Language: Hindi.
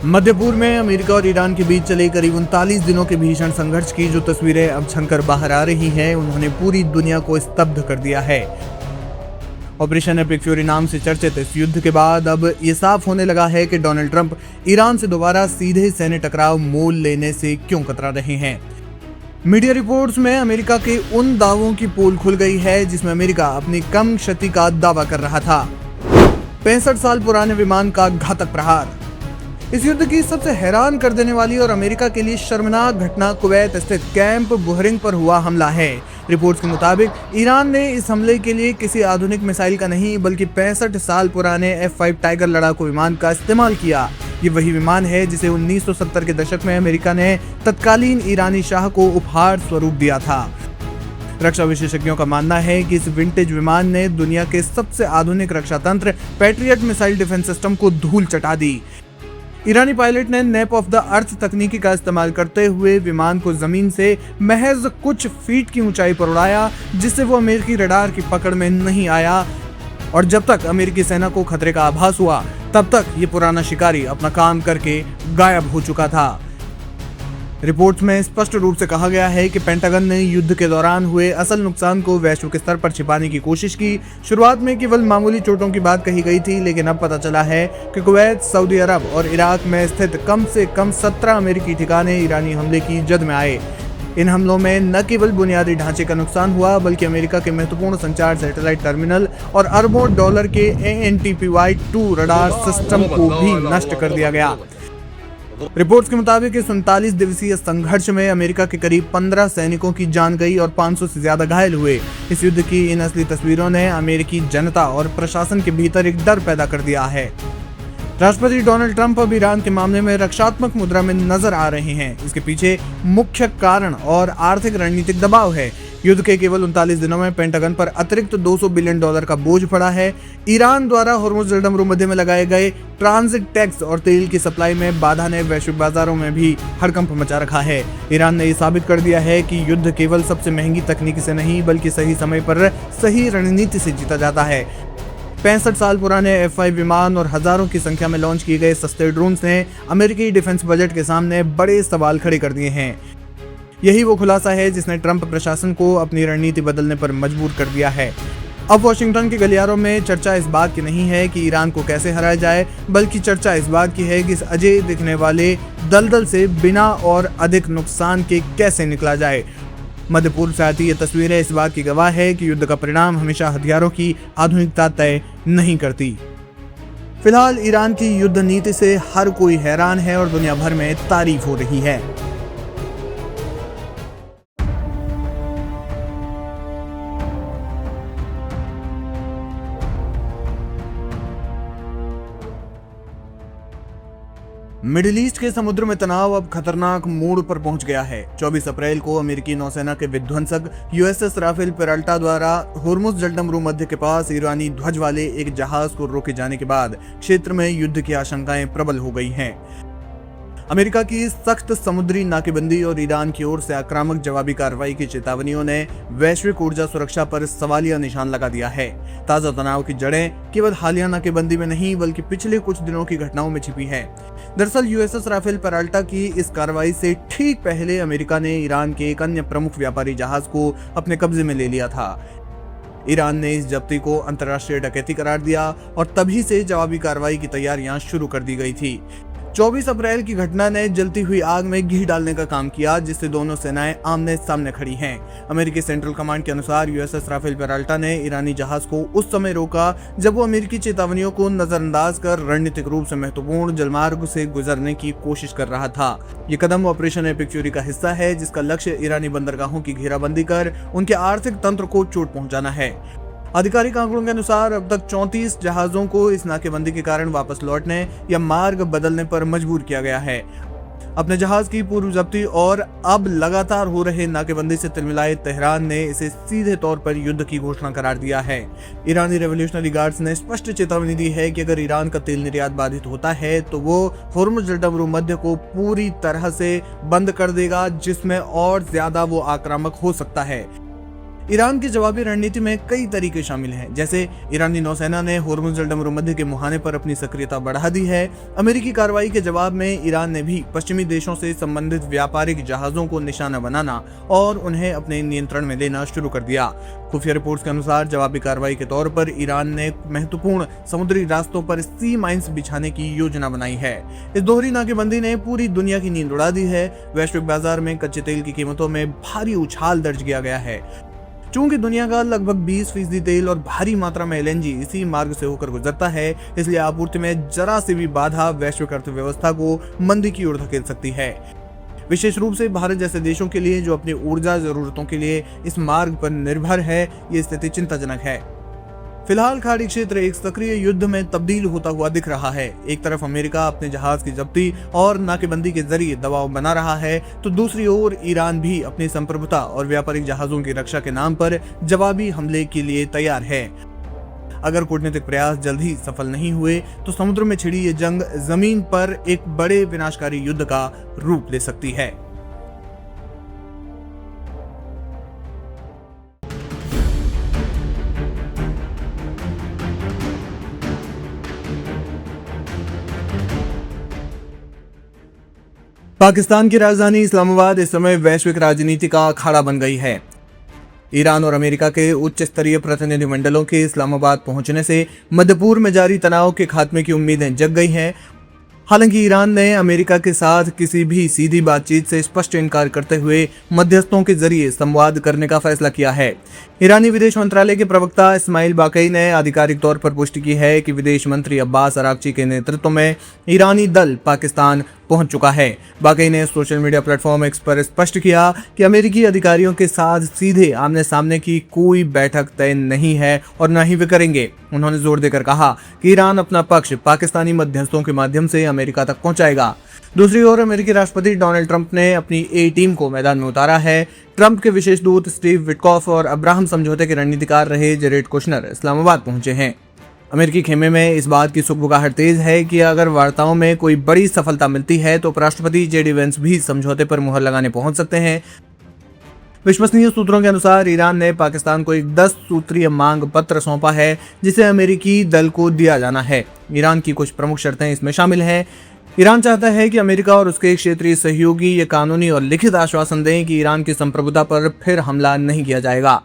मध्य पूर्व में अमेरिका और ईरान के बीच चले करीब 39 दिनों के भीषण संघर्ष की जो तस्वीरें अब छनकर बाहर आ रही हैं, उन्होंने पूरी दुनिया को स्तब्ध कर दिया है। ऑपरेशन एपिक फ्यूरी नाम से चर्चित इस युद्ध के बाद अब ये साफ होने लगा है कि डोनाल्ड ट्रंप ईरान से दोबारा सीधे सैन्य टकराव मोल लेने से क्यों कतरा रहे हैं। मीडिया रिपोर्ट्स में अमेरिका के उन दावों की पोल खुल गई है जिसमें अमेरिका अपनी कम क्षति का दावा कर रहा था। 65 साल पुराने विमान का घातक प्रहार। इस युद्ध की सबसे हैरान कर देने वाली और अमेरिका के लिए शर्मनाक घटना कुवैत स्थित कैंप बुहरिंग पर हुआ हमला है। रिपोर्ट्स के मुताबिक ईरान ने इस हमले के लिए किसी आधुनिक मिसाइल का नहीं बल्कि 65 साल पुराने F-5 टाइगर लड़ाकू विमान का इस्तेमाल किया। ये वही विमान है जिसे 1970 के दशक में अमेरिका ने तत्कालीन ईरानी शाह को उपहार स्वरूप दिया था। रक्षा विशेषज्ञों का मानना है कि इस विंटेज विमान ने दुनिया के सबसे आधुनिक रक्षा तंत्र पैट्रियट मिसाइल डिफेंस सिस्टम को धूल चटा दी। ईरानी पायलट ने नेप ऑफ द अर्थ तकनीकी का इस्तेमाल करते हुए विमान को जमीन से महज कुछ फीट की ऊंचाई पर उड़ाया, जिससे वो अमेरिकी रडार की पकड़ में नहीं आया। और जब तक अमेरिकी सेना को खतरे का आभास हुआ, तब तक ये पुराना शिकारी अपना काम करके गायब हो चुका था। रिपोर्ट्स में स्पष्ट रूप से कहा गया है कि पेंटागन ने युद्ध के दौरान हुए असल नुकसान को वैश्विक स्तर पर छिपाने की कोशिश की। शुरुआत में केवल मामूली चोटों की बात कही गई थी, लेकिन अब पता चला है कि कुवैत, सऊदी अरब और इराक में स्थित कम से कम 17 अमेरिकी ठिकाने ईरानी हमले की जद में आए। इन हमलों में न केवल बुनियादी ढांचे का नुकसान हुआ, बल्कि अमेरिका के महत्वपूर्ण संचार सैटेलाइट टर्मिनल और अरबों डॉलर के ANTPY-2 रडार सिस्टम को भी नष्ट कर दिया गया। रिपोर्ट्स के मुताबिक इस 39 दिवसीय संघर्ष में अमेरिका के करीब 15 सैनिकों की जान गई और 500 से ज्यादा घायल हुए। इस युद्ध की इन असली तस्वीरों ने अमेरिकी जनता और प्रशासन के भीतर एक डर पैदा कर दिया है। राष्ट्रपति डोनाल्ड ट्रंप अब ईरान के मामले में रक्षात्मक मुद्रा में नजर आ रहे हैं। इसके पीछे मुख्य कारण और आर्थिक रणनीतिक दबाव है। युद्ध के केवल 39 दिनों में पेंटागन पर अतिरिक्त $200 बिलियन का बोझ पड़ा है। ईरान द्वारा होर्मुज जलडमरू मध्य में लगाए गए ट्रांजिट टैक्स और तेल की सप्लाई में बाधा ने वैश्विक बाजारों में भी हड़कंप मचा रखा है। ईरान ने ये साबित कर दिया है कि युद्ध केवल सबसे महंगी तकनीक से नहीं बल्कि सही समय पर सही रणनीति से जीता जाता है। 65 साल पुराने F-5 विमान और हजारों की संख्या में लॉन्च किए गए सस्ते ड्रोन्स ने अमेरिकी डिफेंस बजट के सामने बड़े सवाल खड़े कर दिए हैं। यही वो खुलासा है जिसने ट्रंप प्रशासन को अपनी रणनीति बदलने पर मजबूर कर दिया है। अब वॉशिंगटन के गलियारों में चर्चा इस बात की नहीं है कि ईरान को कैसे हराया जाए, बल्कि चर्चा इस बात की है कि इस अजय दिखने वाले दलदल से बिना और अधिक नुकसान के कैसे निकला जाए। मध्य पूर्व से आती ये तस्वीरें इस बात की गवाह है कि युद्ध का परिणाम हमेशा हथियारों की आधुनिकता तय नहीं करती। फिलहाल ईरान की युद्ध नीति से हर कोई हैरान है और दुनिया भर में तारीफ हो रही है। मिडिल ईस्ट के समुद्र में तनाव अब खतरनाक मोड़ पर पहुंच गया है। 24 अप्रैल को अमेरिकी नौसेना के विध्वंसक USS राफेल पेराल्टा द्वारा होर्मुज जलडमरू मध्य के पास ईरानी ध्वज वाले एक जहाज को रोके जाने के बाद क्षेत्र में युद्ध की आशंकाएं प्रबल हो गई हैं। अमेरिका की सख्त समुद्री नाकेबंदी और ईरान की ओर से आक्रामक जवाबी कार्रवाई की चेतावनियों ने वैश्विक ऊर्जा सुरक्षा पर सवालिया निशान लगा दिया है। ताजा तनाव की जड़ें केवल हालिया नाकेबंदी में नहीं बल्कि पिछले कुछ दिनों की घटनाओं में छिपी है। दरअसल USS राफेल पेराल्टा की इस कार्रवाई से ठीक पहले अमेरिका ने ईरान के एक अन्य प्रमुख व्यापारी जहाज को अपने कब्जे में ले लिया था। ईरान ने इस जब्ती को अंतर्राष्ट्रीय डकैती करार दिया और तभी से जवाबी कार्रवाई की तैयारियां शुरू कर दी गई थी। 24 अप्रैल की घटना ने जलती हुई आग में घी डालने का काम किया, जिससे दोनों सेनाएं आमने सामने खड़ी हैं। अमेरिकी सेंट्रल कमांड के अनुसार USS राफेल पेराल्टा ने ईरानी जहाज को उस समय रोका जब वो अमेरिकी चेतावनियों को नजरअंदाज कर रणनीतिक रूप से महत्वपूर्ण जलमार्ग से गुजरने की कोशिश कर रहा था। ये कदम ऑपरेशन एपिक फ्यूरी का हिस्सा है, जिसका लक्ष्य ईरानी बंदरगाहों की घेराबंदी कर उनके आर्थिक तंत्र को चोट पहुंचाना है। आधिकारिक आंकड़ों के अनुसार अब तक 34 जहाजों को इस नाकेबंदी के कारण वापस लौटने या मार्ग बदलने पर मजबूर किया गया है। अपने जहाज की पूर्व जब्ती और अब लगातार हो रहे नाकेबंदी से तिलमिलाए तेहरान ने इसे सीधे तौर पर युद्ध की घोषणा करार दिया है। ईरानी रेवोल्यूशनरी गार्ड्स ने स्पष्ट चेतावनी दी है कि अगर ईरान का तेल निर्यात बाधित होता है तो वो होर्मुज जलडमरू मध्य को पूरी तरह से बंद कर देगा, जिसमें और ज्यादा वो आक्रामक हो सकता है। ईरान की जवाबी रणनीति में कई तरीके शामिल हैं, जैसे ईरानी नौसेना ने होर्मुज जल मध्य के मुहाने पर अपनी सक्रियता बढ़ा दी है। अमेरिकी कार्रवाई के जवाब में ईरान ने भी पश्चिमी देशों से संबंधित व्यापारिक जहाजों को निशाना बनाना और उन्हें अपने नियंत्रण में लेना शुरू कर दिया। खुफिया रिपोर्ट्स के अनुसार जवाबी कार्रवाई के तौर पर ईरान ने महत्वपूर्ण समुद्री रास्तों पर सी माइंस बिछाने की योजना बनाई है। इस दोहरी नाकेबंदी ने पूरी दुनिया की नींद उड़ा दी है। वैश्विक बाजार में कच्चे तेल की कीमतों में भारी उछाल दर्ज किया गया है। चूंकि दुनिया का लगभग 20% तेल और भारी मात्रा में एलएनजी इसी मार्ग से होकर गुजरता है, इसलिए आपूर्ति में जरा सी भी बाधा वैश्विक अर्थव्यवस्था को मंदी की ओर धकेल सकती है। विशेष रूप से भारत जैसे देशों के लिए जो अपनी ऊर्जा जरूरतों के लिए इस मार्ग पर निर्भर है, ये स्थिति चिंताजनक है। फिलहाल खाड़ी क्षेत्र एक सक्रिय युद्ध में तब्दील होता हुआ दिख रहा है। एक तरफ अमेरिका अपने जहाज की जब्ती और नाकेबंदी के जरिए दबाव बना रहा है, तो दूसरी ओर ईरान भी अपनी संप्रभुता और व्यापारिक जहाजों की रक्षा के नाम पर जवाबी हमले के लिए तैयार है। अगर कूटनीतिक प्रयास जल्द ही सफल नहीं हुए तो समुद्र में छिड़ी ये जंग जमीन पर एक बड़े विनाशकारी युद्ध का रूप ले सकती है। पाकिस्तान की राजधानी इस्लामाबाद इस समय वैश्विक राजनीति का अखाड़ा बन गई है। ईरान और अमेरिका के उच्च स्तरीय प्रतिनिधिमंडलों के इस्लामाबाद पहुंचने से मध्य पूर्व में जारी तनाव के खात्मे की उम्मीदें जग गई हैं। हालांकि ईरान ने अमेरिका के साथ किसी भी सीधी बातचीत से स्पष्ट इनकार करते हुए मध्यस्थों के जरिए संवाद करने का फैसला किया है। ईरानी विदेश मंत्रालय के प्रवक्ता इस्माइल बाकई ने आधिकारिक तौर पर पुष्टि की है कि विदेश मंत्री अब्बास अरागची के नेतृत्व में ईरानी दल पाकिस्तान पहुंच चुका है। बाकई ने सोशल मीडिया प्लेटफॉर्म एक्स पर स्पष्ट किया कि अमेरिकी अधिकारियों के साथ सीधे आमने सामने की कोई बैठक तय नहीं है और न ही वे करेंगे। उन्होंने जोर देकर कहा कि ईरान अपना पक्ष पाकिस्तानी मध्यस्थों के माध्यम से अमेरिका तक पहुंचाएगा। दूसरी ओर अमेरिकी राष्ट्रपति डोनाल्ड ट्रंप ने अपनी ए टीम को मैदान में उतारा है। ट्रंप के विशेष दूत स्टीव विटकॉफ और अब्राहम समझौते के रणनीतिकार रहे जेरेड कुशनर इस्लामाबाद पहुंचे हैं। अमेरिकी खेमे में इस बात की सुगबुगाहट तेज है कि अगर वार्ताओं में कोई बड़ी सफलता मिलती है तो उपराष्ट्रपति जेडी वेंस भी समझौते पर मुहर लगाने पहुंच सकते हैं। विश्वसनीय सूत्रों के अनुसार ईरान ने पाकिस्तान को एक 10 सूत्रीय मांग पत्र सौंपा है, जिसे अमेरिकी दल को दिया जाना है। ईरान की कुछ प्रमुख शर्तें इसमें शामिल हैं। ईरान चाहता है कि अमेरिका और उसके क्षेत्रीय सहयोगी ये कानूनी और लिखित आश्वासन दें कि ईरान की संप्रभुता पर फिर हमला नहीं किया जाएगा।